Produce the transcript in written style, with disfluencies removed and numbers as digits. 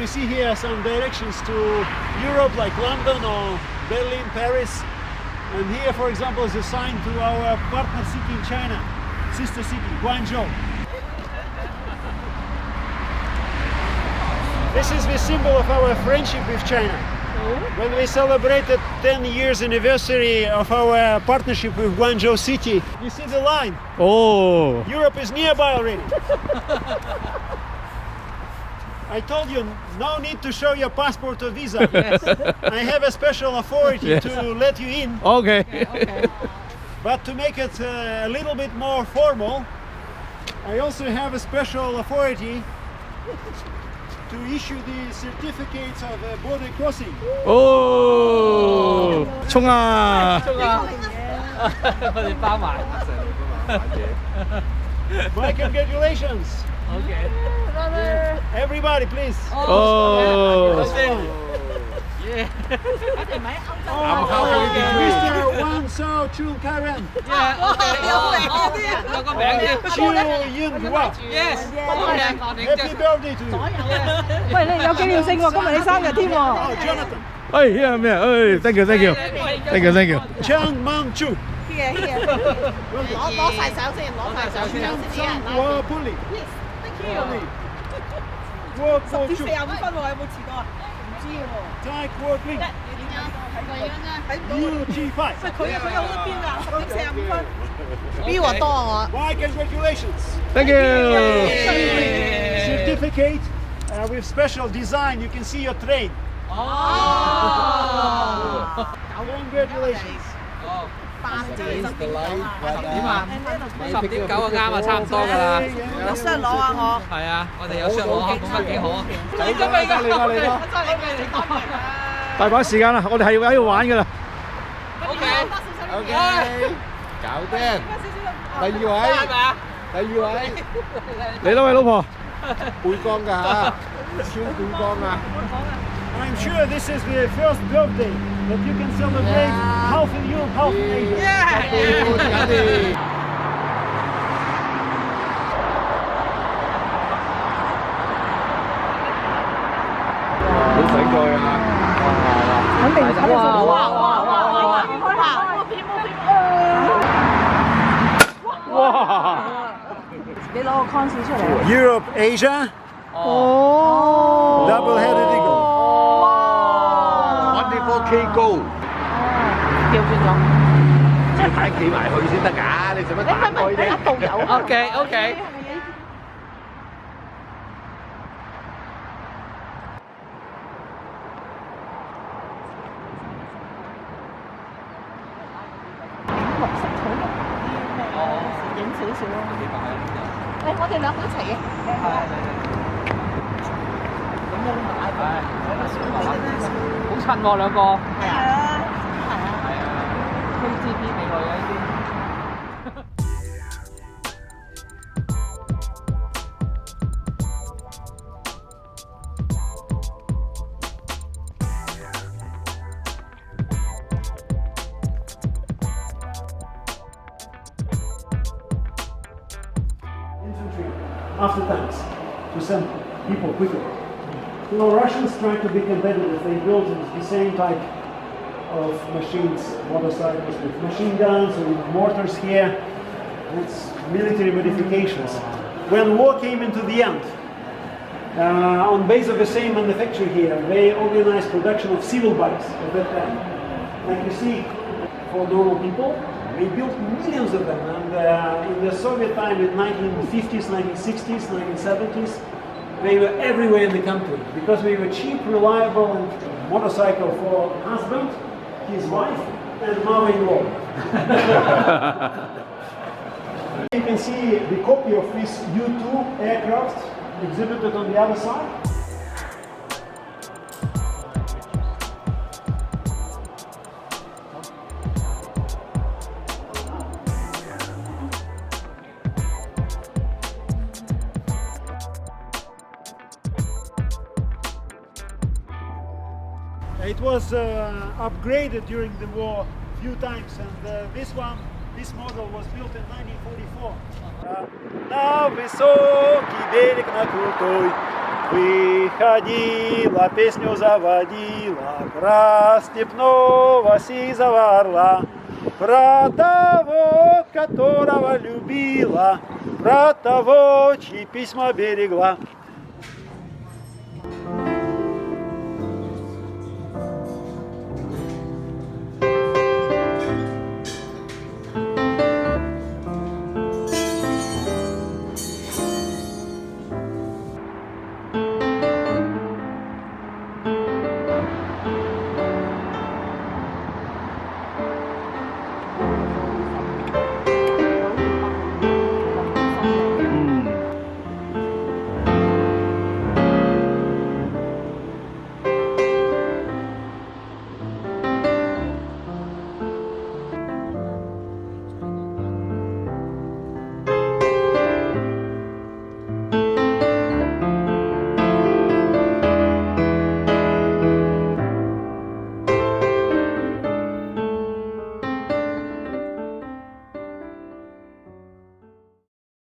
see here some directions to Europe, like London or Berlin, Paris. And here, for example, is a sign to our partner city in China, sister city, Guangzhou. This is the symbol of our friendship with China. When we celebrated 10 years anniversary of our partnership with Guangzhou city, you see the line. Oh. Europe is nearby already. I told you, no need to show your passport or visa. Yes. I have a special authority to let you in. Okay. Okay. But to make it a little bit more formal, I also have a special authority to issue the certificates of border crossing. Oh. 총아. My congratulations. Okay. Everybody, please. Oh. Yeah. Mr. Wang Sao Chul Karen. Chiu Yin Hua. Yes. Happy birthday to you. 喂，你有紀念性喎，今日你生日添喎。Oh, Jonathan. 哎呀咩？哎，thank you。 Chang Man Chu. 攞晒手先，攞晒手先。 Wo Puli. Wo Wo Chu. 45分喎，有冇遲到啊？唔知喎。 Tai Wo Ling. Yu Chi Pai. 佢有好多標㗎，10點45分。比我多我。 My congratulations. Thank you. Certificate with special design. You can see your train. Congratulations. 點啊？10.9啊，啱啊，差唔多㗎啦。有箱攞啊我。係啊，我哋有箱攞啊，咁得幾好啊！你準備㗎？嚟㗎！大把時間啦，我哋係要喺度玩㗎啦。OK。搞掂。第二位。嚟啦，喂老婆。背光㗎嚇，超背光啊！ I'm sure this is the first birthday that you can celebrate half in Europe, half in Asia. 好想過去啊！肯定睇到哇！哇！你攞個 con 出嚟。 Europe, Asia, 哦。 double-headed eagle. K 高，調轉咗。即係快企埋去先得㗎，你做乜打開啫？一度有。OK。綠色草木啲咩影少少咯。誒，我哋兩個一齊嘅。好襯喎兩個。係啊。KGB 美女啊呢啲。Infantry after tanks to send people quicker. You know, Russians trying to be competitive. They built the same type of machines, motorcycles with machine guns or mortars here. It's military modifications. When war came into the end, on base of the same manufacturer here, they organized production of civil bikes at that time. Like you see, for normal people, they built millions of them. And in the Soviet time, in 1950s, 1960s, 1970s, they were everywhere in the country because we were cheap, reliable, and motorcycle for husband, his wife, and mother-in-law. You can see the copy of this U-2 aircraft exhibited on the other side. It was upgraded during the war a few times, and this model was built in 1944. На високий берег на крутой Выходила, песню заводила про степного сизого орла, про того, которого любила, про того, чьи письма берегла.